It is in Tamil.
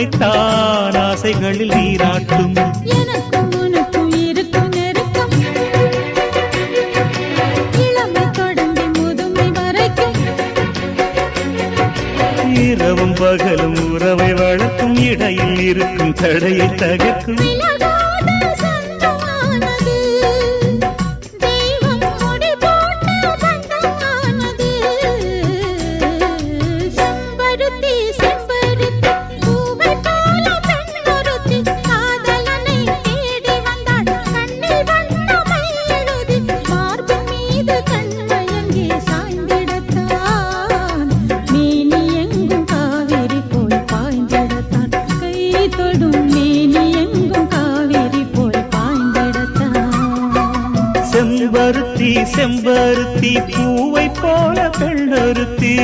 உன்னைத்தான் ஆசைகளில் நீராட்டும். எனக்கும் உனக்கும் இருக்கும் நெருக்கம் இளமை தொடங்கி முதுமை வரைக்கும். இரவும் பகலும் உறவை வளர்க்கும் இடையில் இருக்கும் தடையை தகர்க்கும். செம்பருத்தி செம்பருத்தி பூவை போல பெண்ணொருத்தி